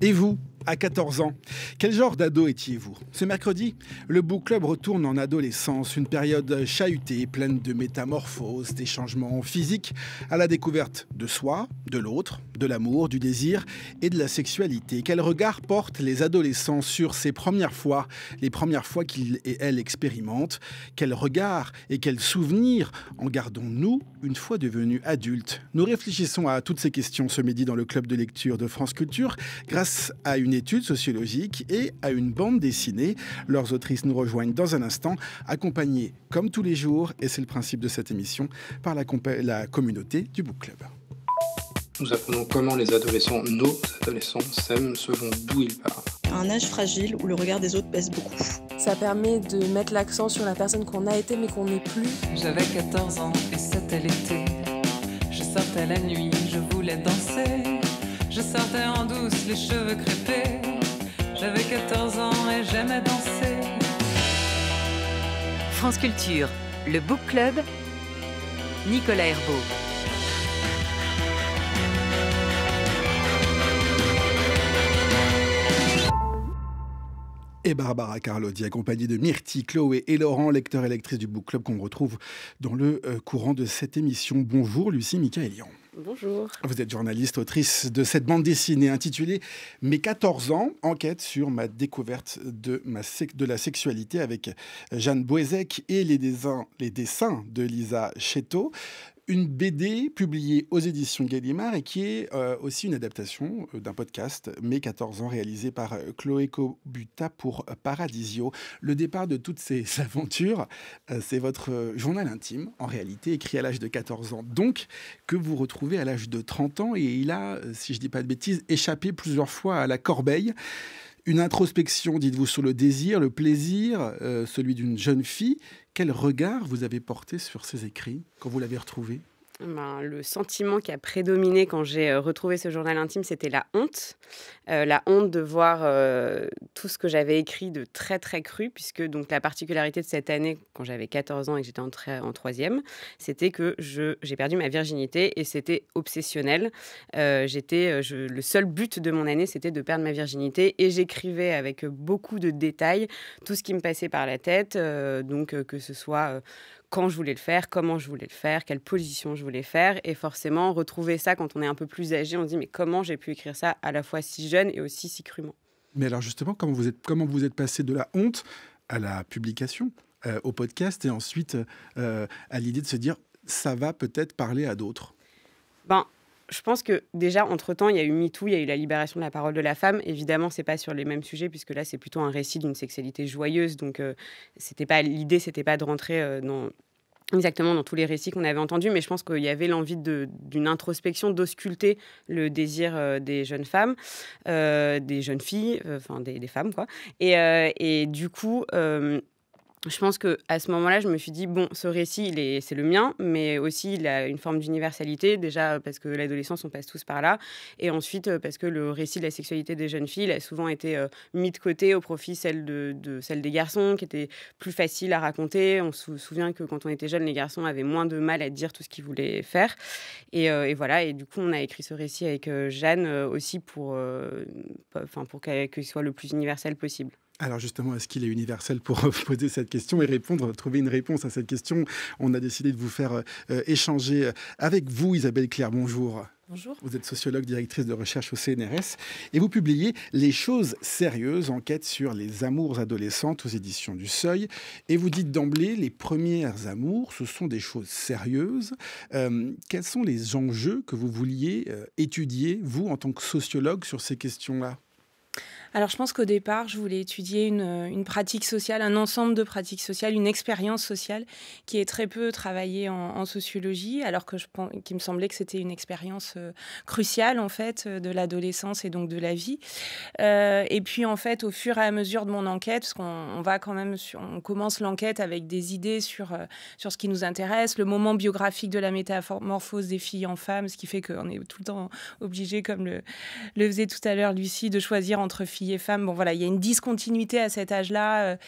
Et vous, à 14 ans, quel genre d'ado étiez-vous? Ce mercredi, le Book Club retourne en adolescence, une période chahutée, pleine de métamorphoses, des changements physiques, à la découverte de soi, de l'autre, de l'amour, du désir et de la sexualité. Quel regard portent les adolescents sur ces premières fois, les premières fois qu'ils et elles expérimentent? Quel regard et quels souvenirs en gardons-nous une fois devenus adultes? Nous réfléchissons à toutes ces questions ce midi dans le club de lecture de France Culture, grâce à une étude sociologique et à une bande dessinée. Leurs autrices nous rejoignent dans un instant, accompagnées comme tous les jours, et c'est le principe de cette émission, par la communauté du Book Club. Nous apprenons comment les adolescents, nos adolescents, s'aiment selon d'où ils partent. Un âge fragile où le regard des autres pèse beaucoup. Ça permet de mettre l'accent sur la personne qu'on a été mais qu'on n'est plus. J'avais 14 ans et c'était l'été. Je sortais la nuit, je voulais danser. Je sortais en douce, les cheveux crêpés. J'avais 14 ans et j'aimais danser. France Culture, le Book Club, Nicolas Herbeau. Et Barbara Carlodi, accompagnée de Myrtille, Chloé et Laurent, lecteurs et lectrices du Book Club qu'on retrouve dans le courant de cette émission. Bonjour Lucie Michaëlian. Bonjour. Vous êtes journaliste, autrice de cette bande dessinée intitulée « Mes 14 ans », enquête sur ma découverte de la sexualité avec Jeanne Boézek et les dessins de Lisa Chetto. Une BD publiée aux éditions Gallimard et qui est aussi une adaptation d'un podcast, Mes 14 ans, réalisé par Chloé Cobuta pour Paradisio. Le départ de toutes ces aventures, c'est votre journal intime, en réalité, écrit à l'âge de 14 ans. Donc, que vous retrouvez à l'âge de 30 ans. Et il a, si je ne dis pas de bêtises, échappé plusieurs fois à la corbeille. Une introspection, dites-vous, sur le désir, le plaisir, celui d'une jeune fille. Quel regard vous avez porté sur ces écrits quand vous l'avez retrouvé? Le sentiment qui a prédominé quand j'ai retrouvé ce journal intime, c'était la honte. La honte de voir tout ce que j'avais écrit de très très cru, puisque donc, la particularité de cette année, quand j'avais 14 ans et que j'étais entrée en troisième, c'était que j'ai perdu ma virginité et c'était obsessionnel. Le seul but de mon année, c'était de perdre ma virginité et j'écrivais avec beaucoup de détails tout ce qui me passait par la tête, que ce soit... quand je voulais le faire, comment je voulais le faire, quelle position je voulais faire. Et forcément, retrouver ça quand on est un peu plus âgé, on se dit mais comment j'ai pu écrire ça à la fois si jeune et aussi si crûment. Mais alors justement, comment vous êtes passé de la honte à la publication, au podcast et ensuite à l'idée de se dire ça va peut-être parler à d'autres? Je pense que déjà, entre-temps, il y a eu MeToo, il y a eu la libération de la parole de la femme. Évidemment, c'est pas sur les mêmes sujets, puisque là, c'est plutôt un récit d'une sexualité joyeuse. Donc, l'idée, c'était pas de rentrer exactement dans tous les récits qu'on avait entendus, mais je pense qu'il y avait l'envie d'une introspection, d'ausculter le désir des jeunes femmes, des jeunes filles, des femmes, quoi. Et du coup... je pense qu'à ce moment-là, je me suis dit, bon, ce récit, c'est le mien, mais aussi il a une forme d'universalité, déjà parce que l'adolescence, on passe tous par là, et ensuite parce que le récit de la sexualité des jeunes filles il a souvent été mis de côté au profit celle des garçons, qui était plus facile à raconter. On se souvient que quand on était jeune, les garçons avaient moins de mal à dire tout ce qu'ils voulaient faire. Et voilà, et du coup, on a écrit ce récit avec Jeanne aussi pour qu'il soit le plus universel possible. Alors justement, est-ce qu'il est universel? Pour poser cette question et trouver une réponse à cette question, on a décidé de vous faire échanger avec vous, Isabelle Claire. Bonjour. Bonjour. Vous êtes sociologue, directrice de recherche au CNRS et vous publiez Les choses sérieuses, enquête sur les amours adolescentes aux éditions du Seuil. Et vous dites d'emblée, les premières amours, ce sont des choses sérieuses. Quels sont les enjeux que vous vouliez étudier, vous, en tant que sociologue, sur ces questions-là? Alors, je pense qu'au départ, je voulais étudier une pratique sociale, un ensemble de pratiques sociales, une expérience sociale qui est très peu travaillée en sociologie, alors que qu'il me semblait que c'était une expérience cruciale, en fait, de l'adolescence et donc de la vie. Et puis, en fait, au fur et à mesure de mon enquête, parce qu'on va quand même, on commence l'enquête avec des idées sur ce qui nous intéresse, le moment biographique de la métamorphose des filles en femmes, ce qui fait qu'on est tout le temps obligé, comme le faisait tout à l'heure Lucie, de choisir entre filles et femmes. Bon, voilà, il y a une discontinuité à cet âge-là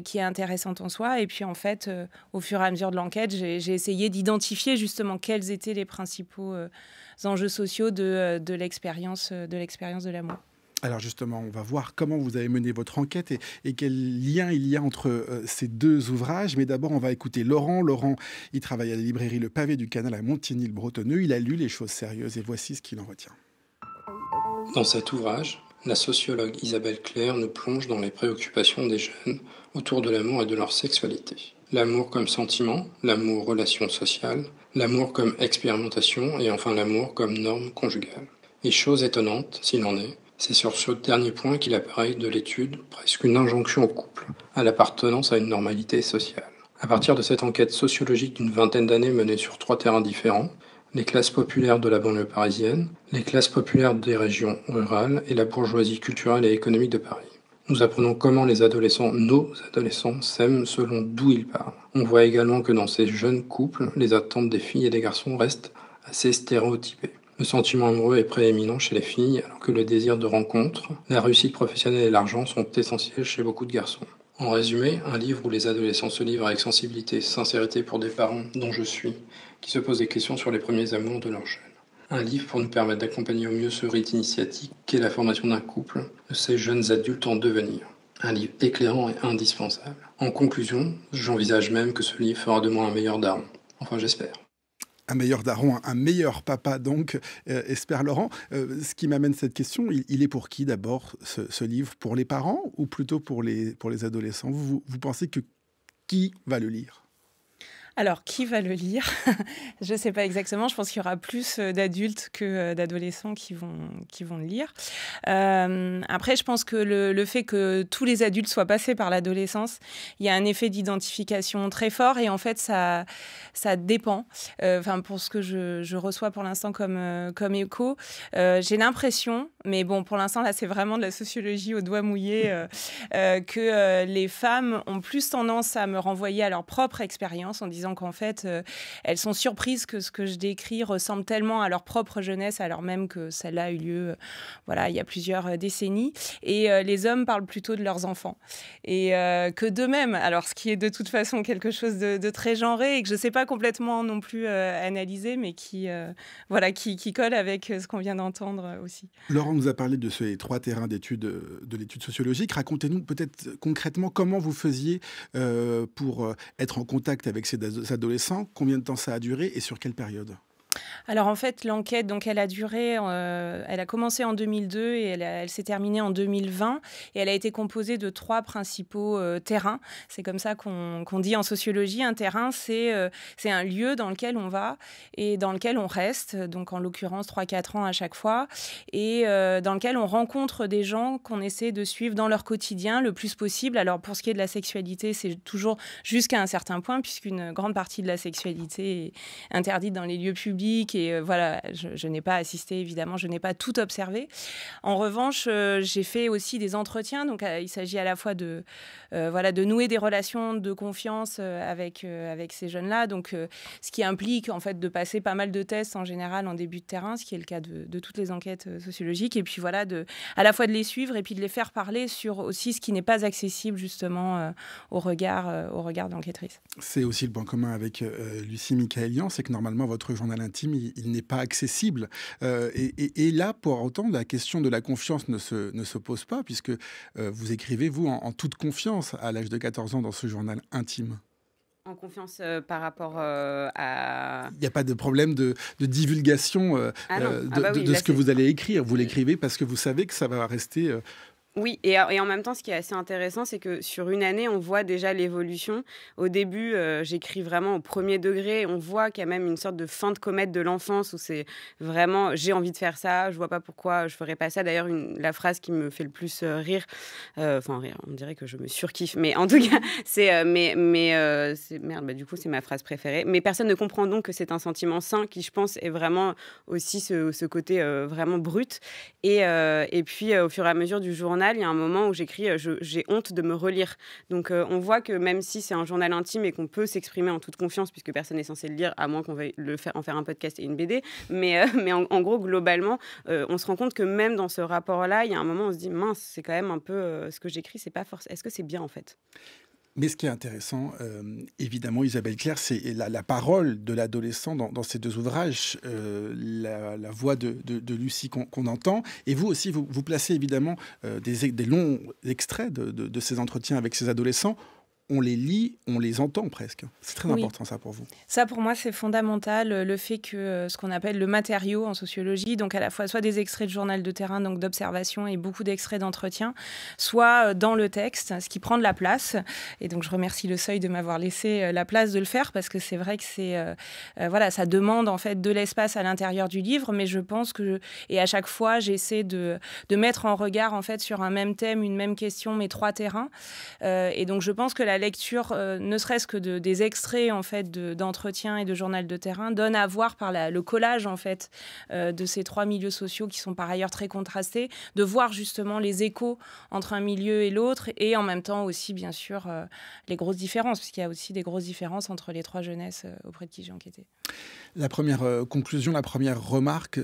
qui est intéressante en soi. Et puis, en fait, au fur et à mesure de l'enquête, j'ai essayé d'identifier justement quels étaient les principaux enjeux sociaux de l'expérience de l'amour. Alors justement, on va voir comment vous avez mené votre enquête et quel lien il y a entre ces deux ouvrages. Mais d'abord, on va écouter Laurent. Laurent, il travaille à la librairie Le Pavé du Canal à Montigny-le-Bretonneux. Il a lu Les choses sérieuses et voici ce qu'il en retient. Dans cet ouvrage, la sociologue Isabelle Claire nous plonge dans les préoccupations des jeunes autour de l'amour et de leur sexualité. L'amour comme sentiment, l'amour relation sociale, l'amour comme expérimentation et enfin l'amour comme norme conjugale. Et chose étonnante, s'il en est, c'est sur ce dernier point qu'il apparaît de l'étude presque une injonction au couple, à l'appartenance à une normalité sociale. À partir de cette enquête sociologique d'une vingtaine d'années menée sur 3 terrains différents, les classes populaires de la banlieue parisienne, les classes populaires des régions rurales et la bourgeoisie culturelle et économique de Paris. Nous apprenons comment les adolescents, nos adolescents, s'aiment selon d'où ils parlent. On voit également que dans ces jeunes couples, les attentes des filles et des garçons restent assez stéréotypées. Le sentiment amoureux est prééminent chez les filles, alors que le désir de rencontre, la réussite professionnelle et l'argent sont essentiels chez beaucoup de garçons. En résumé, un livre où les adolescents se livrent avec sensibilité et sincérité pour des parents dont je suis, qui se posent des questions sur les premiers amours de leurs jeunes. Un livre pour nous permettre d'accompagner au mieux ce rite initiatique qu'est la formation d'un couple, de ces jeunes adultes en devenir. Un livre éclairant et indispensable. En conclusion, j'envisage même que ce livre fera de moi un meilleur daron. Enfin, j'espère. Un meilleur daron, un meilleur papa, donc, espère Laurent. Ce qui m'amène cette question, il est pour qui d'abord ce livre? Pour les parents ou plutôt pour les adolescents? Vous pensez que qui va le lire? Alors, qui va le lire? Je ne sais pas exactement. Je pense qu'il y aura plus d'adultes que d'adolescents qui vont le lire. Après, je pense que le fait que tous les adultes soient passés par l'adolescence, il y a un effet d'identification très fort et en fait, ça dépend. Pour ce que je reçois pour l'instant comme écho, j'ai l'impression, mais bon, pour l'instant, là, c'est vraiment de la sociologie au doigt mouillé, que les femmes ont plus tendance à me renvoyer à leur propre expérience en disant qu'en fait, elles sont surprises que ce que je décris ressemble tellement à leur propre jeunesse, alors même que celle-là a eu lieu il y a plusieurs décennies. Et les hommes parlent plutôt de leurs enfants. Et que d'eux-mêmes, alors ce qui est de toute façon quelque chose de très genré et que je ne sais pas complètement non plus analyser, mais qui colle avec ce qu'on vient d'entendre aussi. Laurent nous a parlé de ces 3 terrains d'études, de l'étude sociologique. Racontez-nous peut-être concrètement comment vous faisiez pour être en contact avec ces adolescents, combien de temps ça a duré et sur quelle période? Alors en fait, l'enquête, donc elle a duré, elle a commencé en 2002 et elle s'est terminée en 2020 et elle a été composée de 3 principaux terrains. C'est comme ça qu'on dit en sociologie. Un terrain, c'est un lieu dans lequel on va et dans lequel on reste, donc en l'occurrence 3-4 ans à chaque fois, et dans lequel on rencontre des gens qu'on essaie de suivre dans leur quotidien le plus possible. Alors pour ce qui est de la sexualité, c'est toujours jusqu'à un certain point, puisqu'une grande partie de la sexualité est interdite dans les lieux publics. Et je n'ai pas assisté, évidemment, je n'ai pas tout observé. En revanche, j'ai fait aussi des entretiens. Donc, il s'agit à la fois de nouer des relations de confiance avec ces jeunes-là. Donc, ce qui implique, en fait, de passer pas mal de tests, en général, en début de terrain, ce qui est le cas de toutes les enquêtes sociologiques. Et puis, à la fois de les suivre et puis de les faire parler sur aussi ce qui n'est pas accessible, justement, au regard d'enquêtrice. C'est aussi le point commun avec Lucie Michaëlian, c'est que normalement, votre journal intime, il n'est pas accessible. Et là, pour autant, la question de la confiance ne se pose pas, puisque vous écrivez, vous, en toute confiance, à l'âge de 14 ans, dans ce journal intime. En confiance par rapport à... Il n'y a pas de problème de divulgation de ce que vous allez écrire. Vous l'écrivez parce que vous savez que ça va rester Oui, et en même temps, ce qui est assez intéressant, c'est que sur une année, on voit déjà l'évolution. Au début, j'écris vraiment au premier degré. On voit qu'il y a même une sorte de fin de comète de l'enfance où c'est vraiment j'ai envie de faire ça, je vois pas pourquoi je ferais pas ça. D'ailleurs, la phrase qui me fait le plus rire, rire, on dirait que je me surkiffe, mais en tout cas, c'est merde, du coup, c'est ma phrase préférée. Mais personne ne comprend donc que c'est un sentiment sain qui, je pense, est vraiment aussi ce côté vraiment brut. Et puis, au fur et à mesure du journal, il y a un moment où j'écris j'ai honte de me relire. Donc, on voit que même si c'est un journal intime et qu'on peut s'exprimer en toute confiance, puisque personne n'est censé le lire, à moins qu'on veuille en faire un podcast et une BD, mais en gros, globalement, on se rend compte que même dans ce rapport-là, il y a un moment où on se dit, mince, c'est quand même un peu ce que j'écris, c'est pas forcément... Est-ce que c'est bien, en fait ? Mais ce qui est intéressant, évidemment, Isabelle Claire, c'est la parole de l'adolescent dans ces deux ouvrages, la voix de Lucie qu'on entend. Et vous aussi, vous placez évidemment des longs extraits de ces entretiens avec ces adolescents. On les lit, on les entend presque. C'est très important, ça, pour vous. Ça, pour moi, c'est fondamental, le fait que ce qu'on appelle le matériau en sociologie, donc à la fois soit des extraits de journal de terrain, donc d'observation, et beaucoup d'extraits d'entretien, soit dans le texte, ce qui prend de la place. Et donc, je remercie le Seuil de m'avoir laissé la place de le faire, parce que c'est vrai que ça demande en fait de l'espace à l'intérieur du livre, mais je pense que... Et à chaque fois, j'essaie de mettre en regard, en fait, sur un même thème, une même question, mes 3 terrains. Et donc, je pense que la lecture, ne serait-ce que des extraits en fait d'entretien et de journal de terrain, donne à voir par le collage en fait de ces 3 milieux sociaux qui sont par ailleurs très contrastés, de voir justement les échos entre un milieu et l'autre, et en même temps aussi bien sûr les grosses différences, puisqu'il y a aussi des grosses différences entre les 3 jeunesses auprès de qui j'ai enquêté. La première conclusion, la première remarque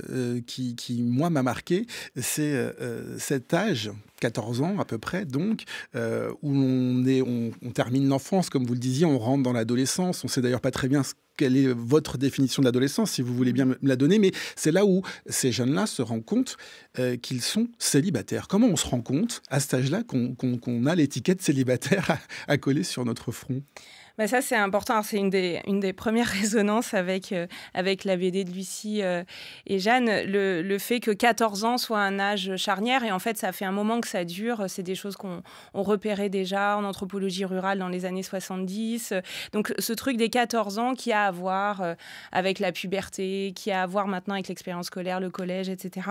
qui moi, m'a marqué, c'est cet âge, 14 ans à peu près, donc, où on termine l'enfance, comme vous le disiez, on rentre dans l'adolescence. On ne sait d'ailleurs pas très bien quelle est votre définition de l'adolescence, si vous voulez bien me la donner, mais c'est là où ces jeunes-là se rendent compte qu'ils sont célibataires. Comment on se rend compte, à cet âge-là, qu'on a l'étiquette célibataire à coller sur notre front ? Ça, c'est important. Alors, c'est une des premières résonances avec la BD de Lucie et Jeanne. Le fait que 14 ans soit un âge charnière, et en fait, ça fait un moment que ça dure. C'est des choses qu'on repérait déjà en anthropologie rurale dans les années 70. Donc, ce truc des 14 ans qui a à voir avec la puberté, qui a à voir maintenant avec l'expérience scolaire, le collège, etc.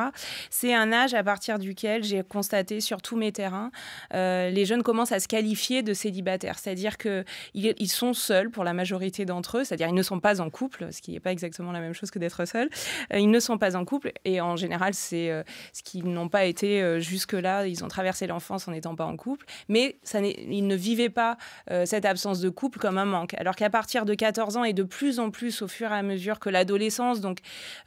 C'est un âge à partir duquel j'ai constaté sur tous mes terrains, les jeunes commencent à se qualifier de célibataires. C'est-à-dire qu'ils sont seuls pour la majorité d'entre eux, c'est-à-dire ils ne sont pas en couple, ce qui n'est pas exactement la même chose que d'être seul. Ils ne sont pas en couple, et en général, c'est ce qu'ils n'ont pas été jusque-là. Ils ont traversé l'enfance en n'étant pas en couple, mais ils ne vivaient pas cette absence de couple comme un manque. Alors qu'à partir de 14 ans, et de plus en plus au fur et à mesure que l'adolescence, donc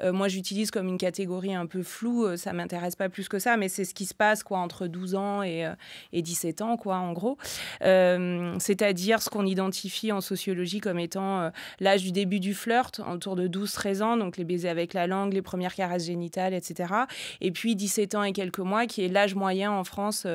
moi j'utilise comme une catégorie un peu floue, ça ne m'intéresse pas plus que ça, mais c'est ce qui se passe entre 12 ans et 17 ans, en gros. C'est-à-dire ce qu'on identifie en sociologie comme étant l'âge du début du flirt, autour de 12-13 ans, donc les baisers avec la langue, les premières caresses génitales, etc. Et puis 17 ans et quelques mois, qui est l'âge moyen en France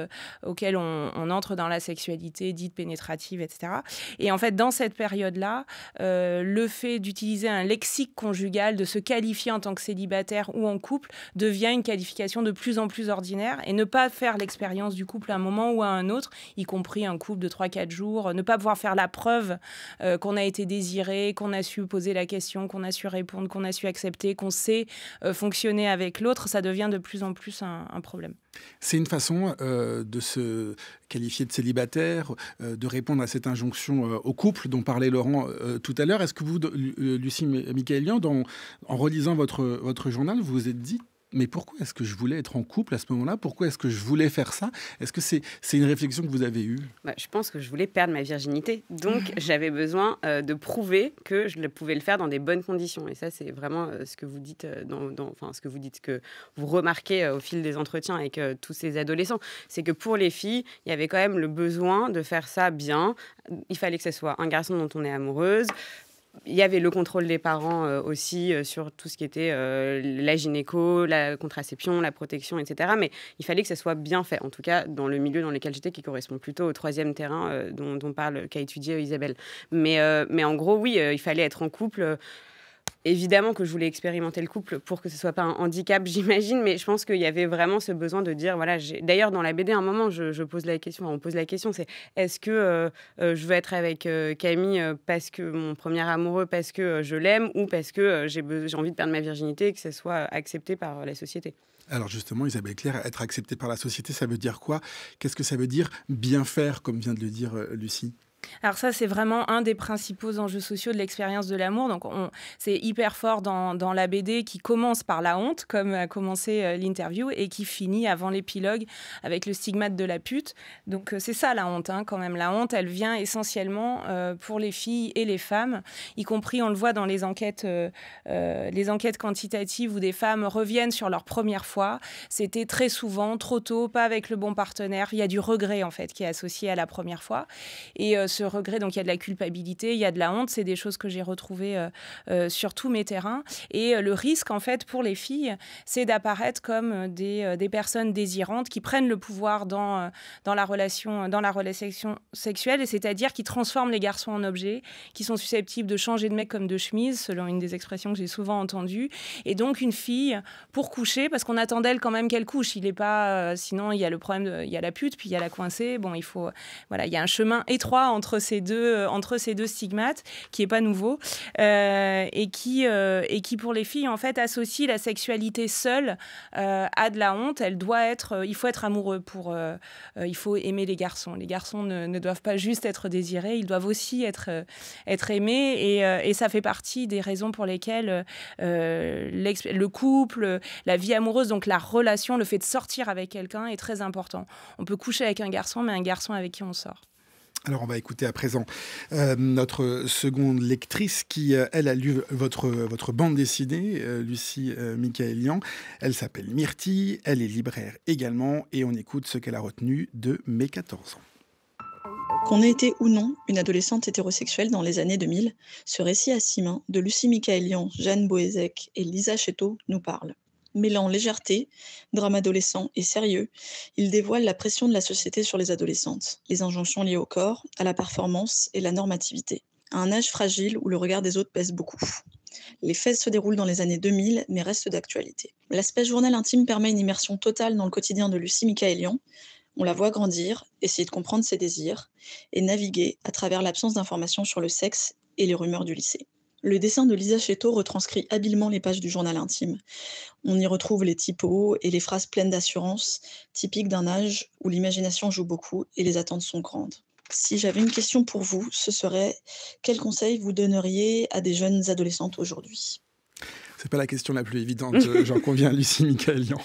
auquel on entre dans la sexualité dite pénétrative, etc. Et en fait, dans cette période-là, le fait d'utiliser un lexique conjugal, de se qualifier en tant que célibataire ou en couple, devient une qualification de plus en plus ordinaire, et ne pas faire l'expérience du couple à un moment ou à un autre, y compris un couple de 3-4 jours, ne pas pouvoir faire la preuve qu'on a été désiré, qu'on a su poser la question, qu'on a su répondre, qu'on a su accepter, qu'on sait fonctionner avec l'autre, ça devient de plus en plus un problème. C'est une façon de se qualifier de célibataire, de répondre à cette injonction au couple dont parlait Laurent tout à l'heure. Est-ce que vous, Lucie Michaëlian, en relisant votre journal, vous vous êtes dit mais pourquoi est-ce que je voulais être en couple à ce moment-là ? Pourquoi est-ce que je voulais faire ça ? Est-ce que c'est une réflexion que vous avez eue ? Je pense que je voulais perdre ma virginité. Donc, j'avais besoin de prouver que je pouvais le faire dans des bonnes conditions. Et ça, c'est vraiment ce que vous dites, ce que vous remarquez au fil des entretiens avec tous ces adolescents. C'est que pour les filles, il y avait quand même le besoin de faire ça bien. Il fallait que ce soit un garçon dont on est amoureuse. Il y avait le contrôle des parents aussi sur tout ce qui était la gynéco, la contraception, la protection, etc. Mais il fallait que ça soit bien fait, en tout cas dans le milieu dans lequel j'étais, qui correspond plutôt au 3e terrain qu'a étudié Isabelle. Mais en gros, oui, il fallait être en couple. évidemment que je voulais expérimenter le couple pour que ce soit pas un handicap, j'imagine, mais je pense qu'il y avait vraiment ce besoin de dire, voilà, d'ailleurs dans la BD, à un moment, je pose la question, on pose la question, c'est est-ce que je veux être avec Camille parce que mon premier amoureux, parce que je l'aime, ou parce que j'ai envie de perdre ma virginité et que ça soit accepté par la société. Alors justement, Isabelle Claire, être acceptée par la société, ça veut dire quoi? Qu'est-ce que ça veut dire bien faire, comme vient de le dire Lucie? Alors ça, c'est vraiment un des principaux enjeux sociaux de l'expérience de l'amour. Donc c'est hyper fort dans la BD qui commence par la honte, comme a commencé l'interview, et qui finit avant l'épilogue avec le stigmate de la pute. Donc c'est ça la honte, quand même. La honte, elle vient essentiellement pour les filles et les femmes, y compris, on le voit dans les enquêtes quantitatives où des femmes reviennent sur leur première fois. C'était très souvent, trop tôt, pas avec le bon partenaire. Il y a du regret, en fait, qui est associé à la première fois. Et ce regret, donc il y a de la culpabilité, il y a de la honte, c'est des choses que j'ai retrouvées sur tous mes terrains. Et le risque, en fait, pour les filles, c'est d'apparaître comme des personnes désirantes qui prennent le pouvoir dans la relation sexuelle, et c'est-à-dire qui transforment les garçons en objets, qui sont susceptibles de changer de mec comme de chemise, selon une des expressions que j'ai souvent entendues. Et donc, une fille, pour coucher, parce qu'on attend d'elle quand même qu'elle couche, il est pas... sinon, il y a le problème, il y a la pute, puis il y a la coincée. Bon, il faut... Voilà, il y a un chemin étroit entre ces deux stigmates, qui n'est pas nouveau, et qui, pour les filles, en fait, associe la sexualité seule à de la honte. Il faut être amoureux il faut aimer les garçons. Les garçons ne doivent pas juste être désirés, ils doivent aussi être aimés, et ça fait partie des raisons pour lesquelles le couple, la vie amoureuse, donc la relation, le fait de sortir avec quelqu'un est très important. On peut coucher avec un garçon, mais un garçon avec qui on sort. Alors, on va écouter à présent notre seconde lectrice qui, elle, a lu votre bande dessinée, Lucie Michaëlian. Elle s'appelle Myrtille, elle est libraire également, et on écoute ce qu'elle a retenu de Mes 14 ans. Qu'on ait été ou non une adolescente hétérosexuelle dans les années 2000, ce récit à 6 mains de Lucie Michaëlian, Jeanne Boézek et Lisa Chéteau nous parle. Mêlant légèreté, drame adolescent et sérieux, il dévoile la pression de la société sur les adolescentes, les injonctions liées au corps, à la performance et la normativité. À un âge fragile où le regard des autres pèse beaucoup. Les faits se déroulent dans les années 2000, mais restent d'actualité. L'aspect journal intime permet une immersion totale dans le quotidien de Lucie Michaëlian. On la voit grandir, essayer de comprendre ses désirs, et naviguer à travers l'absence d'informations sur le sexe et les rumeurs du lycée. Le dessin de Lisa Chéteau retranscrit habilement les pages du journal intime. On y retrouve les typos et les phrases pleines d'assurance, typiques d'un âge où l'imagination joue beaucoup et les attentes sont grandes. Si j'avais une question pour vous, ce serait: quels conseils vous donneriez à des jeunes adolescentes aujourd'hui ? C'est pas la question la plus évidente, j'en conviens, Lucie Michaëlian.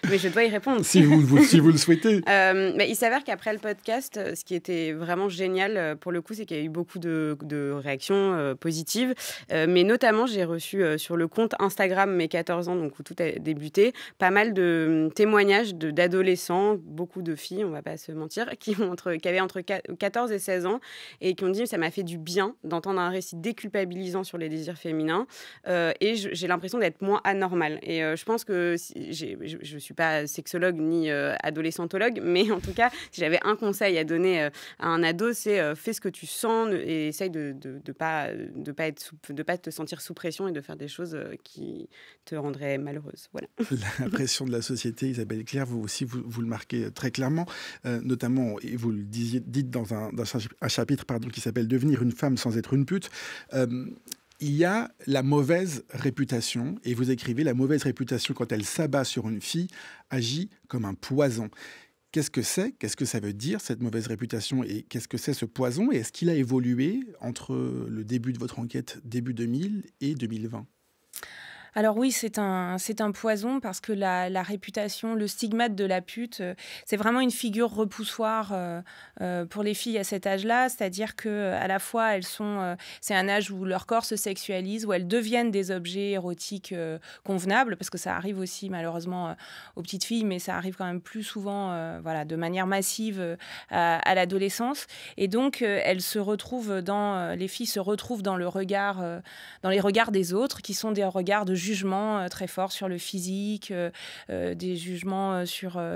Mais je dois y répondre. Si vous le souhaitez. Mais il s'avère qu'après le podcast, ce qui était vraiment génial pour le coup, c'est qu'il y a eu beaucoup de réactions positives. Mais notamment, j'ai reçu sur le compte Instagram Mes 14 ans, donc où tout a débuté, pas mal de témoignages d'adolescents, beaucoup de filles, on va pas se mentir, qui avaient entre 14 et 16 ans et qui ont dit: ça m'a fait du bien d'entendre un récit déculpabilisant sur les désirs féminins. Et j'ai l'impression d'être moins anormale. Et je pense que je ne suis pas sexologue ni adolescentologue, mais en tout cas, si j'avais un conseil à donner à un ado, c'est fais ce que tu sens et essaye de pas te sentir sous pression et de faire des choses qui te rendraient malheureuse. Voilà. La pression de la société, Isabelle Claire, vous aussi, vous le marquez très clairement, notamment, et vous le dites dans un chapitre qui s'appelle « Devenir une femme sans être une pute ». Il y a la mauvaise réputation, et vous écrivez: la mauvaise réputation, quand elle s'abat sur une fille, agit comme un poison. Qu'est-ce que c'est? Qu'est-ce que ça veut dire, cette mauvaise réputation? Et qu'est-ce que c'est ce poison? Et est-ce qu'il a évolué entre le début de votre enquête, début 2000 et 2020? Alors oui, c'est un poison, parce que la réputation, le stigmate de la pute, c'est vraiment une figure repoussoire pour les filles à cet âge-là. C'est-à-dire qu'à la fois, c'est un âge où leur corps se sexualise, où elles deviennent des objets érotiques convenables, parce que ça arrive aussi malheureusement aux petites filles, mais ça arrive quand même plus souvent de manière massive à l'adolescence. Et donc, les filles se retrouvent dans les regards des autres, qui sont des regards de jugements très forts sur le physique, des jugements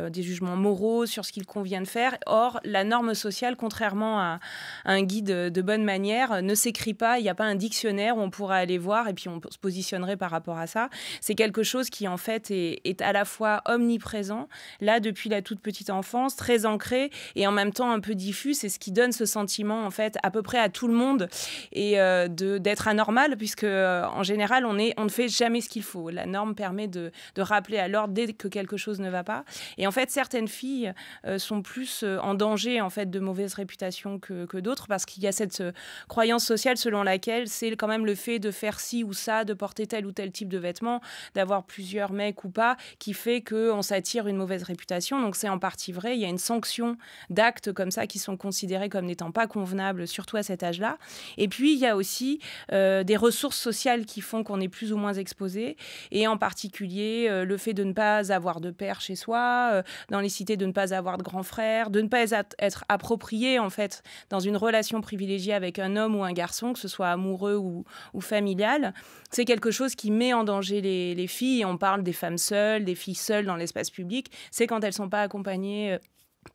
des jugements moraux sur ce qu'il convient de faire. Or, la norme sociale, contrairement à un guide de bonne manière, ne s'écrit pas. Il n'y a pas un dictionnaire où on pourra aller voir et puis on se positionnerait par rapport à ça. C'est quelque chose qui, en fait, est à la fois omniprésent, là, depuis la toute petite enfance, très ancré et en même temps un peu diffus. C'est ce qui donne ce sentiment, en fait, à peu près à tout le monde et d'être anormal, puisque en général, on ne fait jamais ce qu'il faut. La norme permet de rappeler à l'ordre dès que quelque chose ne va pas. Et en fait, certaines filles sont plus en danger, en fait, de mauvaise réputation que d'autres, parce qu'il y a cette croyance sociale selon laquelle c'est quand même le fait de faire ci ou ça, de porter tel ou tel type de vêtements, d'avoir plusieurs mecs ou pas, qui fait qu'on s'attire une mauvaise réputation. Donc c'est en partie vrai. Il y a une sanction d'actes comme ça qui sont considérés comme n'étant pas convenables, surtout à cet âge-là. Et puis, il y a aussi des ressources sociales qui font qu'on est plus ou moins exposé. Et en particulier, le fait de ne pas avoir de père chez soi, dans les cités, de ne pas avoir de grand frère, de ne pas être approprié, en fait, dans une relation privilégiée avec un homme ou un garçon, que ce soit amoureux ou familial. C'est quelque chose qui met en danger les filles. On parle des femmes seules, des filles seules dans l'espace public. C'est quand elles ne sont pas accompagnées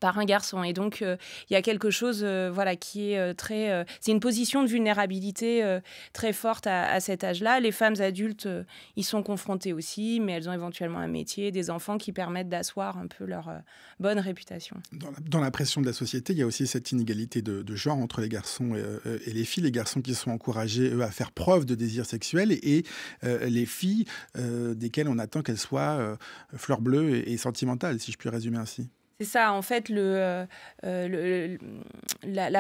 par un garçon. Et donc, il y a quelque chose qui est très... c'est une position de vulnérabilité très forte à cet âge-là. Les femmes adultes y sont confrontées aussi, mais elles ont éventuellement un métier, des enfants qui permettent d'asseoir un peu leur bonne réputation. Dans la pression de la société, il y a aussi cette inégalité de genre entre les garçons et les filles. Les garçons qui sont encouragés, eux, à faire preuve de désir sexuel et les filles desquelles on attend qu'elles soient fleur bleue et sentimentales, si je puis résumer ainsi. C'est ça, en fait, la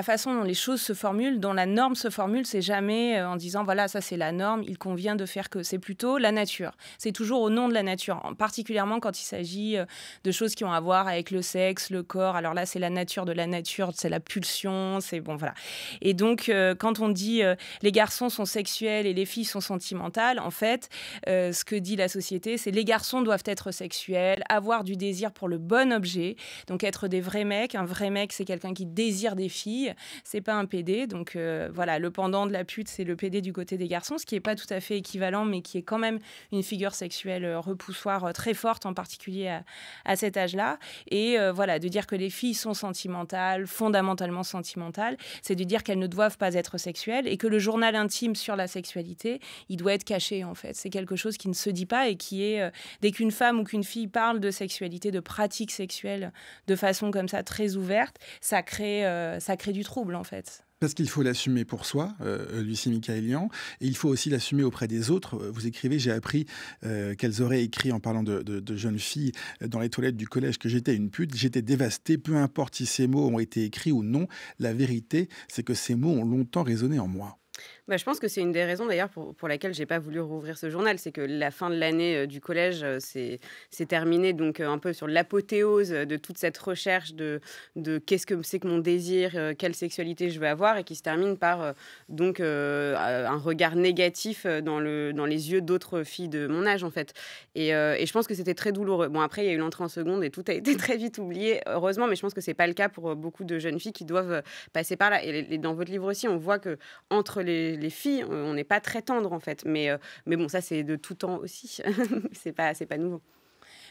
façon dont les choses se formulent, dont la norme se formule, c'est jamais en disant, voilà, ça c'est la norme, il convient de faire que. C'est plutôt la nature. C'est toujours au nom de la nature, particulièrement quand il s'agit de choses qui ont à voir avec le sexe, le corps. Alors là, c'est la nature de la nature, c'est la pulsion, c'est bon, voilà. Et donc, quand on dit les garçons sont sexuels et les filles sont sentimentales, en fait, ce que dit la société, c'est les garçons doivent être sexuels, avoir du désir pour le bon objet. Donc être des vrais mecs. Un vrai mec, c'est quelqu'un qui désire des filles. C'est pas un PD. Donc voilà, le pendant de la pute, c'est le PD du côté des garçons, ce qui est pas tout à fait équivalent, mais qui est quand même une figure sexuelle repoussoire très forte, en particulier à cet âge-là. Et voilà, de dire que les filles sont sentimentales, fondamentalement sentimentales, c'est de dire qu'elles ne doivent pas être sexuelles et que le journal intime sur la sexualité, il doit être caché, en fait. C'est quelque chose qui ne se dit pas et qui est, dès qu'une femme ou qu'une fille parle de sexualité, de pratique sexuelle, de façon comme ça très ouverte, ça crée du trouble, en fait. Parce qu'il faut l'assumer pour soi, Lucie Mikaelian, et il faut aussi l'assumer auprès des autres. Vous écrivez, j'ai appris qu'elles auraient écrit, en parlant de jeunes filles, dans les toilettes du collège, que j'étais une pute, j'étais dévastée, peu importe si ces mots ont été écrits ou non. La vérité, c'est que ces mots ont longtemps résonné en moi. Je pense que c'est une des raisons d'ailleurs pour laquelle j'ai pas voulu rouvrir ce journal, c'est que la fin de l'année du collège c'est terminé donc un peu sur l'apothéose de toute cette recherche de qu'est-ce que c'est que mon désir, quelle sexualité je veux avoir, et qui se termine par un regard négatif dans les yeux d'autres filles de mon âge, en fait. Et je pense que c'était très douloureux. Bon, après il y a eu l'entrée en seconde et tout a été très vite oublié, heureusement, mais je pense que c'est pas le cas pour beaucoup de jeunes filles qui doivent passer par là. Et dans votre livre aussi, on voit que entre les filles, on n'est pas très tendre, en fait. Mais bon, ça, c'est de tout temps aussi. c'est pas nouveau.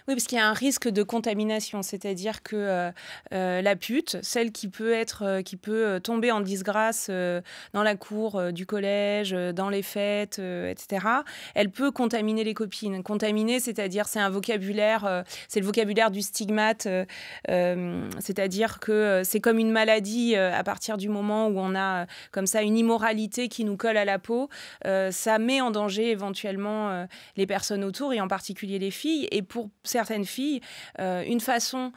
Oui, parce qu'il y a un risque de contamination, c'est-à-dire que la pute, celle qui peut tomber en disgrâce dans la cour du collège, dans les fêtes, etc., elle peut contaminer les copines. Contaminer, c'est-à-dire c'est un vocabulaire, c'est le vocabulaire du stigmate, c'est-à-dire que c'est comme une maladie à partir du moment où on a comme ça une immoralité qui nous colle à la peau. Ça met en danger éventuellement les personnes autour, et en particulier les filles. Et pour certaines filles, une façon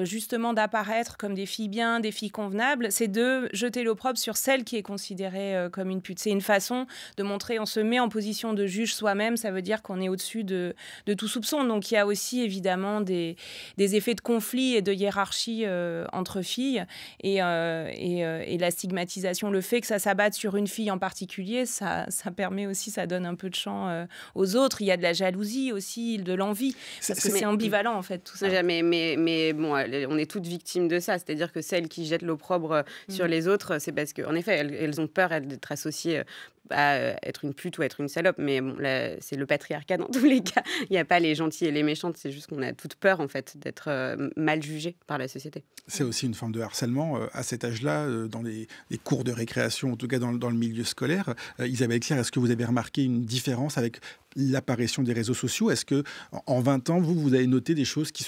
justement d'apparaître comme des filles bien, des filles convenables, c'est de jeter l'opprobre sur celle qui est considérée comme une pute. C'est une façon de montrer, on se met en position de juge soi-même, ça veut dire qu'on est au-dessus de tout soupçon. Donc il y a aussi évidemment des effets de conflit et de hiérarchie entre filles, et la stigmatisation, le fait que ça s'abatte sur une fille en particulier, ça permet aussi, ça donne un peu de champ aux autres. Il y a de la jalousie aussi, de l'envie. C'est que c'est ambivalent en fait tout ça. Mais bon, on est toutes victimes de ça. C'est-à-dire que celles qui jettent l'opprobre sur les autres, c'est parce qu'en effet, elles ont peur d'être associées à être une pute ou être une salope. Mais bon, là, c'est le patriarcat dans tous les cas. Il n'y a pas les gentils et les méchantes. C'est juste qu'on a toute peur en fait d'être mal jugé par la société. C'est aussi une forme de harcèlement à cet âge-là, dans les cours de récréation, en tout cas dans le milieu scolaire. Isabelle Claire, est-ce que vous avez remarqué une différence avec l'apparition des réseaux sociaux? Est-ce que en 20 ans, vous avez noté des choses qui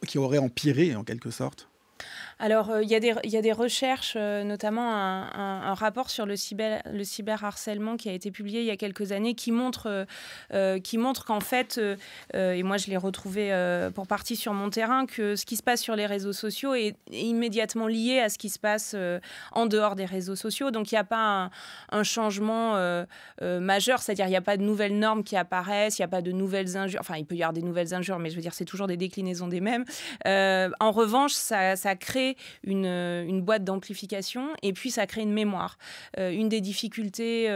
qui auraient empiré en quelque sorte? Alors, il y a des recherches, notamment un rapport sur le cyberharcèlement qui a été publié il y a quelques années qui montre qu'en fait, et moi je l'ai retrouvé pour partie sur mon terrain, que ce qui se passe sur les réseaux sociaux est immédiatement lié à ce qui se passe en dehors des réseaux sociaux. Donc, il n'y a pas un changement majeur, c'est-à-dire il n'y a pas de nouvelles normes qui apparaissent, il n'y a pas de nouvelles injures. Enfin, il peut y avoir des nouvelles injures, mais je veux dire, c'est toujours des déclinaisons des mêmes. En revanche, ça crée une boîte d'amplification et puis ça crée une mémoire. Une des difficultés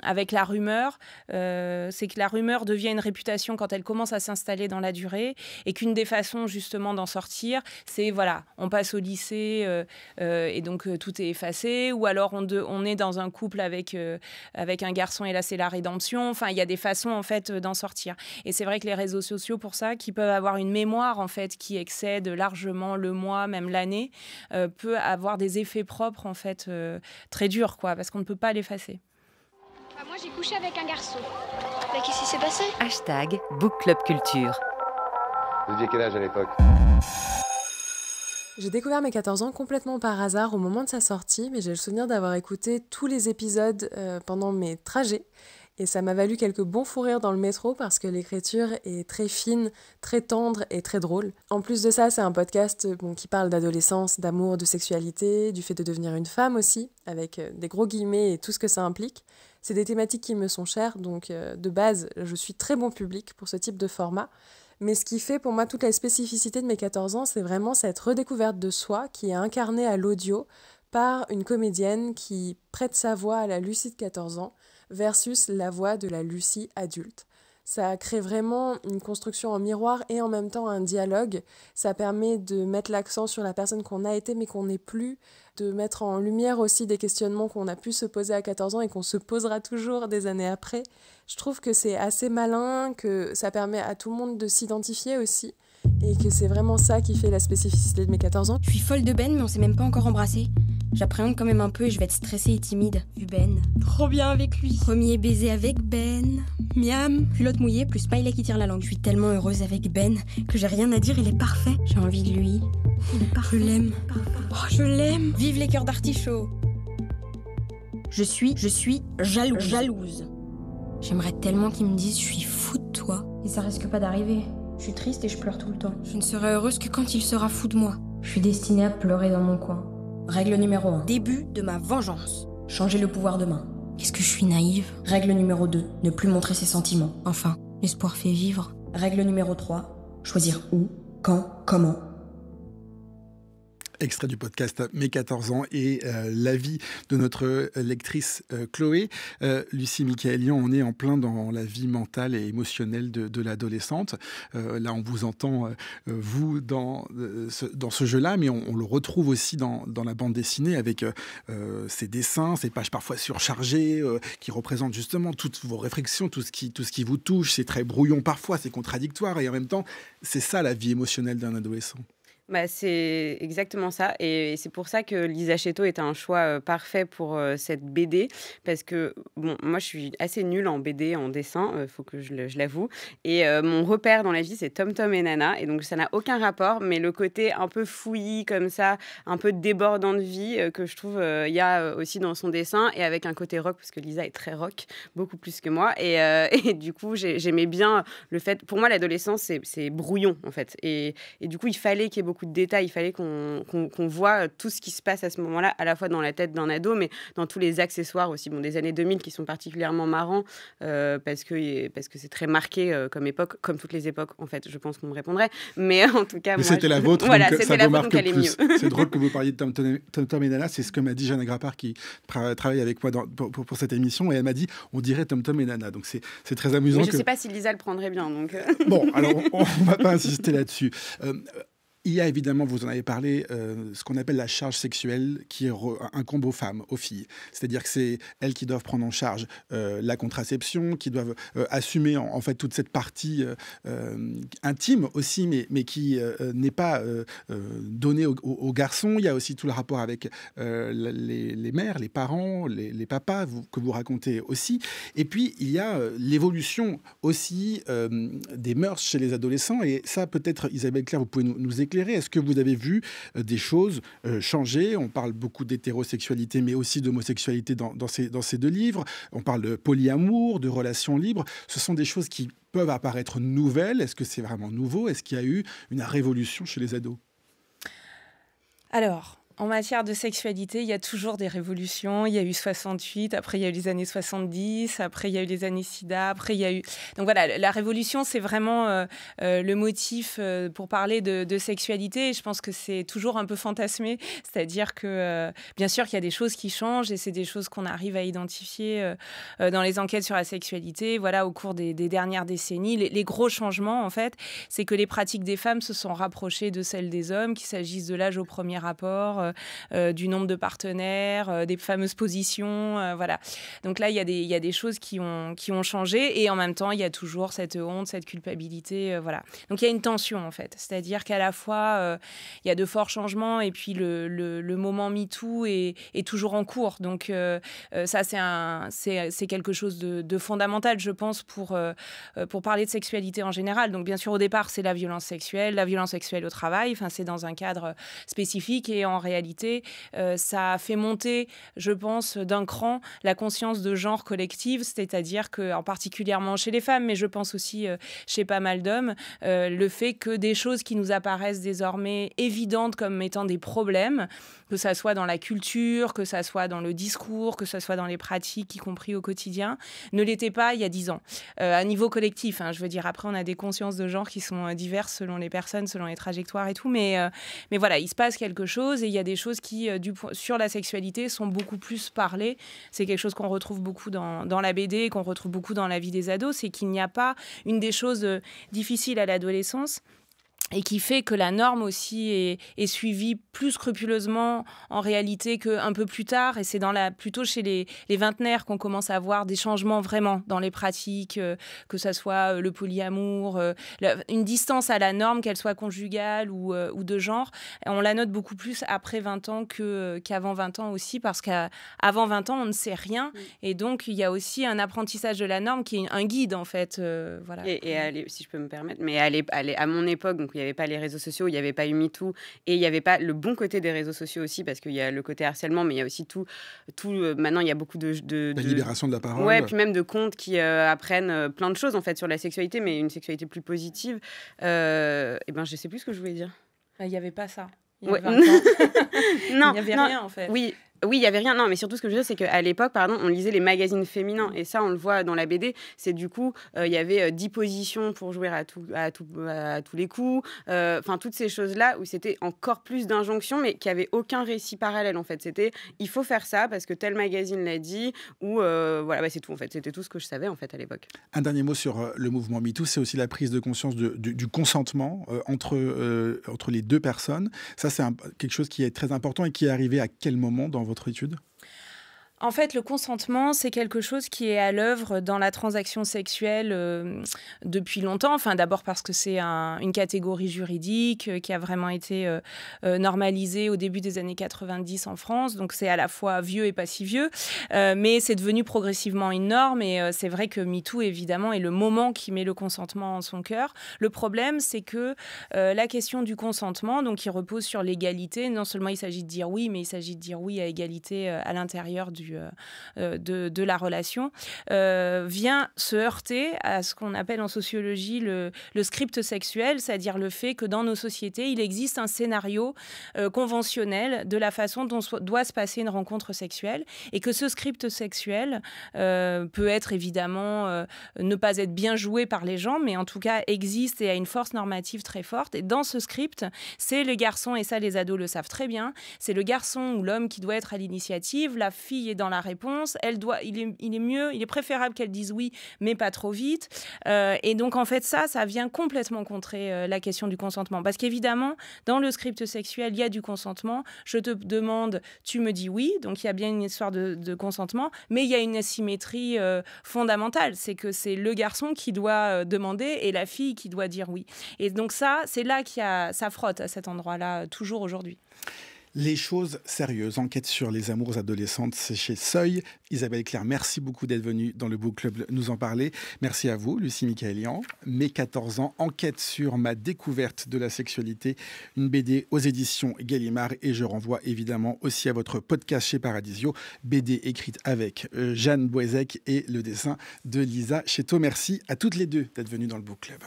avec la rumeur, c'est que la rumeur devient une réputation quand elle commence à s'installer dans la durée et qu'une des façons justement d'en sortir, c'est voilà, on passe au lycée et donc tout est effacé, ou alors on est dans un couple avec un garçon et là c'est la rédemption. Enfin, il y a des façons en fait d'en sortir. Et c'est vrai que les réseaux sociaux, pour ça, qui peuvent avoir une mémoire en fait qui excède largement le mois, même l'année, peut avoir des effets propres en fait très durs, quoi, parce qu'on ne peut pas l'effacer. Moi j'ai couché avec un garçon. Mais qu'est-ce qui s'est passé? #Book Club Culture. Vous aviez quel âge à l'époque? J'ai découvert mes 14 ans complètement par hasard au moment de sa sortie, mais j'ai le souvenir d'avoir écouté tous les épisodes pendant mes trajets. Et ça m'a valu quelques bons fous rires dans le métro parce que l'écriture est très fine, très tendre et très drôle. En plus de ça, c'est un podcast qui parle d'adolescence, d'amour, de sexualité, du fait de devenir une femme aussi, avec des gros guillemets et tout ce que ça implique. C'est des thématiques qui me sont chères, donc de base, je suis très bon public pour ce type de format. Mais ce qui fait pour moi toute la spécificité de mes 14 ans, c'est vraiment cette redécouverte de soi qui est incarnée à l'audio par une comédienne qui prête sa voix à la Lucie de 14 ans versus la voix de la Lucie adulte. Ça crée vraiment une construction en miroir et en même temps un dialogue. Ça permet de mettre l'accent sur la personne qu'on a été mais qu'on n'est plus, de mettre en lumière aussi des questionnements qu'on a pu se poser à 14 ans et qu'on se posera toujours des années après. Je trouve que c'est assez malin, que ça permet à tout le monde de s'identifier aussi et que c'est vraiment ça qui fait la spécificité de mes 14 ans. Je suis folle de Ben, mais on s'est même pas encore embrassé. J'appréhende quand même un peu et je vais être stressée et timide, vu Ben. Trop bien avec lui. Premier baiser avec Ben. Miam. Culotte mouillée plus smiley qui tire la langue. Je suis tellement heureuse avec Ben que j'ai rien à dire, il est parfait. J'ai envie de lui. Il est parfait. Je l'aime. Oh, je l'aime. Vive les cœurs d'artichaut. Je suis jalouse. J'aimerais tellement qu'il me dise je suis fou de toi. Et ça risque pas d'arriver. Je suis triste et je pleure tout le temps. Je ne serai heureuse que quand il sera fou de moi. Je suis destinée à pleurer dans mon coin. Règle numéro 1. Début de ma vengeance. Changer le pouvoir de main. Est-ce que je suis naïve? Règle numéro 2. Ne plus montrer ses sentiments. Enfin, l'espoir fait vivre. Règle numéro 3. Choisir où, quand, comment. Extrait du podcast Mes 14 ans et l'avis de notre lectrice Chloé. Lucie Michaëlian, on est en plein dans la vie mentale et émotionnelle de l'adolescente. Là, on vous entend, vous, dans ce jeu-là, mais on le retrouve aussi dans la bande dessinée avec ces dessins, ces pages parfois surchargées, qui représentent justement toutes vos réflexions, tout ce qui vous touche. C'est très brouillon parfois, c'est contradictoire, et en même temps, c'est ça la vie émotionnelle d'un adolescent. Bah, c'est exactement ça. Et c'est pour ça que Lisa Chetto est un choix parfait pour cette BD. Parce que, bon, moi, je suis assez nulle en BD, en dessin, faut que je l'avoue. Et mon repère dans la vie, c'est Tom Tom et Nana. Et donc, ça n'a aucun rapport. Mais le côté un peu fouillis, comme ça, un peu débordant de vie, que je trouve il y a aussi dans son dessin. Et avec un côté rock, parce que Lisa est très rock, beaucoup plus que moi. Et du coup, j'aimais bien le fait... Pour moi, l'adolescence, c'est brouillon, en fait. Et du coup, il fallait qu'il y ait beaucoup beaucoup de détails. Il fallait qu'on voit tout ce qui se passe à ce moment-là, à la fois dans la tête d'un ado, mais dans tous les accessoires aussi, des années 2000 qui sont particulièrement marrants parce que c'est très marqué comme époque, comme toutes les époques, en fait. Je pense qu'on me répondrait. Mais en tout cas, c'était la vôtre, voilà, donc ça vous marque donc elle est plus. mieux. C'est drôle que vous parliez de Tom Tom et Nana. C'est ce que m'a dit Jeanne Agrapard qui travaille avec moi pour cette émission. Et elle m'a dit, on dirait Tom Tom et Nana. Donc c'est très amusant. Mais je ne sais pas si Lisa le prendrait bien. Donc... Bon, alors on ne va pas insister là-dessus. Il y a évidemment, vous en avez parlé, ce qu'on appelle la charge sexuelle qui incombe aux femmes, aux filles. C'est-à-dire que c'est elles qui doivent prendre en charge la contraception, qui doivent assumer en fait toute cette partie intime aussi, mais qui n'est pas donnée aux garçons. Il y a aussi tout le rapport avec les mères, les parents, les papas que vous racontez aussi. Et puis, il y a l'évolution aussi des mœurs chez les adolescents. Et ça, peut-être, Isabelle Claire, vous pouvez nous éclairer. Est-ce que vous avez vu des choses changer? On parle beaucoup d'hétérosexualité, mais aussi d'homosexualité dans ces deux livres. On parle de polyamour, de relations libres. Ce sont des choses qui peuvent apparaître nouvelles. Est-ce que c'est vraiment nouveau? Est-ce qu'il y a eu une révolution chez les ados? Alors, en matière de sexualité, il y a toujours des révolutions. Il y a eu 68, après il y a eu les années 70, après il y a eu les années SIDA, après il y a eu... Donc voilà, la révolution, c'est vraiment le motif pour parler de sexualité. Et je pense que c'est toujours un peu fantasmé. C'est-à-dire que, bien sûr, qu'il y a des choses qui changent et c'est des choses qu'on arrive à identifier dans les enquêtes sur la sexualité. Voilà, au cours des dernières décennies, les gros changements, en fait, c'est que les pratiques des femmes se sont rapprochées de celles des hommes, qu'il s'agisse de l'âge au premier rapport, du nombre de partenaires, des fameuses positions, voilà. Donc là, il y a des choses qui ont changé et en même temps, il y a toujours cette honte, cette culpabilité, voilà. Donc il y a une tension en fait, c'est-à-dire qu'à la fois, il y a de forts changements et puis le moment MeToo est toujours en cours. Donc ça, c'est quelque chose de fondamental, je pense, pour parler de sexualité en général. Donc bien sûr, au départ, c'est la violence sexuelle au travail. Enfin, c'est dans un cadre spécifique et en réalité, ça a fait monter, je pense, d'un cran la conscience de genre collective, c'est-à-dire que, en particulièrement chez les femmes, mais je pense aussi chez pas mal d'hommes, le fait que des choses qui nous apparaissent désormais évidentes comme étant des problèmes, que ça soit dans la culture, que ça soit dans le discours, que ça soit dans les pratiques, y compris au quotidien, ne l'étaient pas il y a 10 ans. À niveau collectif, je veux dire, après, on a des consciences de genre qui sont diverses selon les personnes, selon les trajectoires et tout, mais voilà, il se passe quelque chose et il y a des choses qui, sur la sexualité, sont beaucoup plus parlées. C'est quelque chose qu'on retrouve beaucoup dans la BD, qu'on retrouve beaucoup dans la vie des ados, c'est qu'il n'y a pas une des choses difficiles à l'adolescence et qui fait que la norme aussi est suivie plus scrupuleusement en réalité qu'un peu plus tard. Et c'est plutôt chez les vingtenaires qu'on commence à voir des changements vraiment dans les pratiques, que ça soit le polyamour, une distance à la norme, qu'elle soit conjugale ou de genre. On la note beaucoup plus après 20 ans qu'avant 20 ans aussi, parce qu'avant 20 ans, on ne sait rien. Et donc, il y a aussi un apprentissage de la norme qui est un guide, en fait. Voilà. Et si je peux me permettre, mais à mon époque, donc, il n'y avait pas les réseaux sociaux, il n'y avait pas eu MeToo, et il n'y avait pas le bon côté des réseaux sociaux aussi, parce qu'il y a le côté harcèlement, mais il y a aussi tout maintenant, il y a beaucoup de la libération de la parole. Ouais, puis même de comptes qui apprennent plein de choses, en fait, sur la sexualité, mais une sexualité plus positive. Je ne sais plus ce que je voulais dire. Il n'y avait pas ça. Il y avait 20 ans. Non, il n'y avait rien, en fait. Oui, il n'y avait rien. Non, mais surtout, ce que je veux dire, c'est qu'à l'époque, on lisait les magazines féminins. Et ça, on le voit dans la BD. C'est du coup, il y avait 10 positions pour jouer à tous les coups. Enfin, toutes ces choses-là où c'était encore plus d'injonctions, mais qui n'avaient aucun récit parallèle, en fait. C'était, il faut faire ça parce que tel magazine l'a dit. Ou, voilà, c'est tout, en fait. C'était tout ce que je savais, en fait, à l'époque. Un dernier mot sur le mouvement MeToo, c'est aussi la prise de conscience du consentement entre les deux personnes. Ça, c'est quelque chose qui est très important et qui est arrivé à quel moment dans votre étude ? En fait, le consentement, c'est quelque chose qui est à l'œuvre dans la transaction sexuelle depuis longtemps. Enfin, d'abord parce que c'est une catégorie juridique qui a vraiment été normalisée au début des années 90 en France. Donc, c'est à la fois vieux et pas si vieux. Mais c'est devenu progressivement une norme. Et c'est vrai que MeToo, évidemment, est le moment qui met le consentement en son cœur. Le problème, c'est que la question du consentement, donc qui repose sur l'égalité, non seulement il s'agit de dire oui, mais il s'agit de dire oui à égalité à l'intérieur du de la relation, vient se heurter à ce qu'on appelle en sociologie le script sexuel, c'est-à-dire le fait que dans nos sociétés, il existe un scénario conventionnel de la façon dont doit se passer une rencontre sexuelle, et que ce script sexuel peut être évidemment ne pas être bien joué par les gens, mais en tout cas existe et a une force normative très forte. Et dans ce script, c'est le garçon, et ça les ados le savent très bien, c'est le garçon ou l'homme qui doit être à l'initiative, la fille est dans la réponse, il est préférable qu'elle dise oui, mais pas trop vite. Et donc en fait ça vient complètement contrer la question du consentement. Parce qu'évidemment, dans le script sexuel, il y a du consentement. Je te demande, tu me dis oui, donc il y a bien une histoire de consentement, mais il y a une asymétrie fondamentale, c'est que c'est le garçon qui doit demander et la fille qui doit dire oui. Et donc ça, c'est là ça frotte à cet endroit-là, toujours aujourd'hui. Les choses sérieuses, enquête sur les amours adolescentes, c'est chez Seuil. Isabelle Claire, merci beaucoup d'être venue dans le Book Club nous en parler. Merci à vous, Lucie Michaëlian. Mes 14 ans, enquête sur ma découverte de la sexualité, une BD aux éditions Gallimard. Et je renvoie évidemment aussi à votre podcast chez Paradisio, BD écrite avec Jeanne Boisec et le dessin de Lisa Chéteau. Merci à toutes les deux d'être venues dans le Book Club.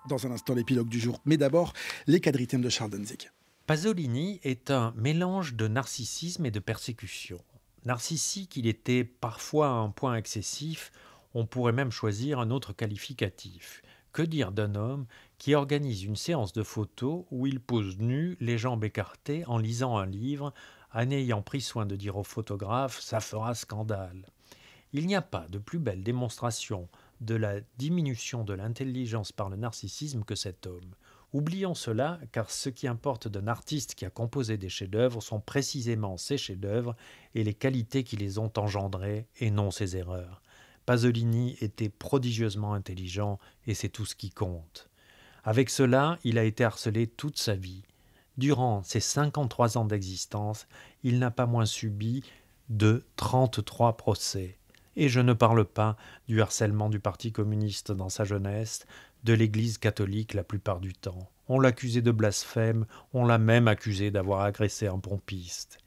Dans un instant, l'épilogue du jour. Mais d'abord, les quadritèmes de Charles Danzig. Pasolini est un mélange de narcissisme et de persécution. Narcissique, il était parfois à un point excessif, on pourrait même choisir un autre qualificatif. Que dire d'un homme qui organise une séance de photos où il pose nu, les jambes écartées, en lisant un livre, en ayant pris soin de dire au photographe « ça fera scandale ». Il n'y a pas de plus belle démonstration de la diminution de l'intelligence par le narcissisme que cet homme. Oublions cela, car ce qui importe d'un artiste qui a composé des chefs-d'œuvre sont précisément ses chefs-d'œuvre et les qualités qui les ont engendrés, et non ses erreurs. Pasolini était prodigieusement intelligent, et c'est tout ce qui compte. Avec cela, il a été harcelé toute sa vie. Durant ses 53 ans d'existence, il n'a pas moins subi de 33 procès. Et je ne parle pas du harcèlement du Parti communiste dans sa jeunesse, de l'Église catholique la plupart du temps. On l'accusait de blasphème, on l'a même accusé d'avoir agressé un pompiste.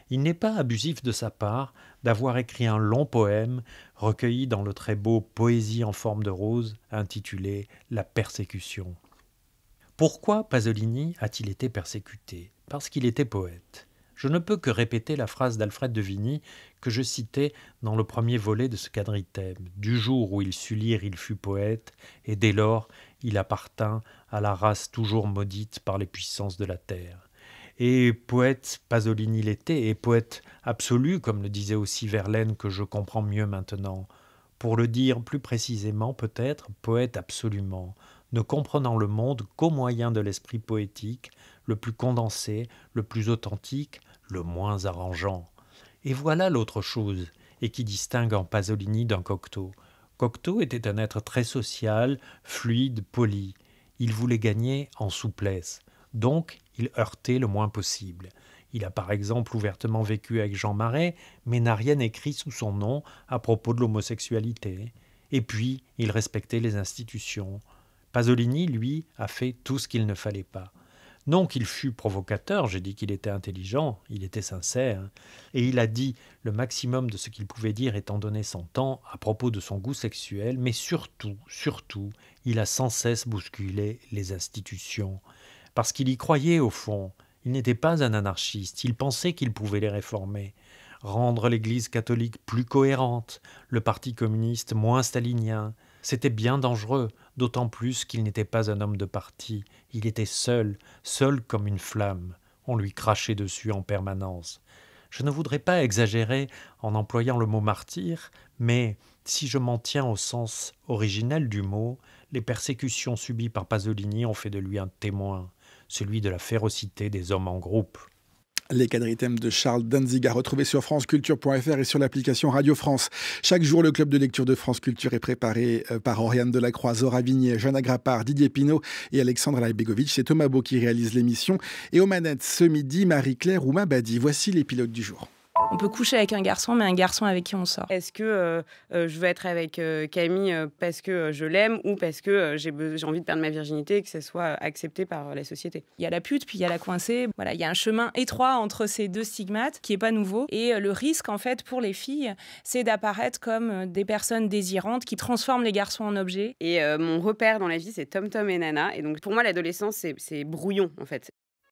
Il n'est pas abusif de sa part d'avoir écrit un long poème recueilli dans le très beau Poésie en forme de rose, intitulé « La persécution ». Pourquoi Pasolini a-t-il été persécuté ? Parce qu'il était poète. Je ne peux que répéter la phrase d'Alfred de Vigny que je citais dans le premier volet de ce quadritème. Du jour où il sut lire, il fut poète, et dès lors, il appartint à la race toujours maudite par les puissances de la terre. Et poète, Pasolini l'était, et poète absolu, comme le disait aussi Verlaine, que je comprends mieux maintenant. Pour le dire plus précisément, peut-être, poète absolument, ne comprenant le monde qu'au moyen de l'esprit poétique, le plus condensé, le plus authentique, le moins arrangeant. Et voilà l'autre chose, et qui distingue en Pasolini d'un Cocteau. Cocteau était un être très social, fluide, poli. Il voulait gagner en souplesse. Donc, il heurtait le moins possible. Il a par exemple ouvertement vécu avec Jean Marais, mais n'a rien écrit sous son nom à propos de l'homosexualité. Et puis, il respectait les institutions. Pasolini, lui, a fait tout ce qu'il ne fallait pas. Non qu'il fût provocateur, j'ai dit qu'il était intelligent, il était sincère, et il a dit le maximum de ce qu'il pouvait dire étant donné son temps à propos de son goût sexuel, mais surtout, il a sans cesse bousculé les institutions. Parce qu'il y croyait au fond, il n'était pas un anarchiste, il pensait qu'il pouvait les réformer, rendre l'Église catholique plus cohérente, le Parti communiste moins stalinien. C'était bien dangereux, d'autant plus qu'il n'était pas un homme de parti. Il était seul comme une flamme. On lui crachait dessus en permanence. Je ne voudrais pas exagérer en employant le mot martyr, mais si je m'en tiens au sens originel du mot, les persécutions subies par Pasolini ont fait de lui un témoin, celui de la férocité des hommes en groupe. Les quadritèmes de Charles Danzig à retrouver sur franceculture.fr et sur l'application Radio France. Chaque jour, le club de lecture de France Culture est préparé par Oriane Delacroix, Zora Vignier, Jeanne Grappard, Didier Pinault et Alexandre Laibegovic. C'est Thomas Beau qui réalise l'émission. Et aux manettes ce midi, Marie-Claire Roumain-Badi. Voici l'épilogue du jour. On peut coucher avec un garçon, mais un garçon avec qui on sort. Est-ce que je veux être avec Camille parce que je l'aime ou parce que j'ai envie de perdre ma virginité et que ça soit accepté par la société? Il y a la pute, puis il y a la coincée. Voilà, il y a un chemin étroit entre ces deux stigmates qui n'est pas nouveau. Et le risque, en fait, pour les filles, c'est d'apparaître comme des personnes désirantes qui transforment les garçons en objets. Et mon repère dans la vie, c'est Tom Tom et Nana. Et donc, pour moi, l'adolescence, c'est brouillon, en fait.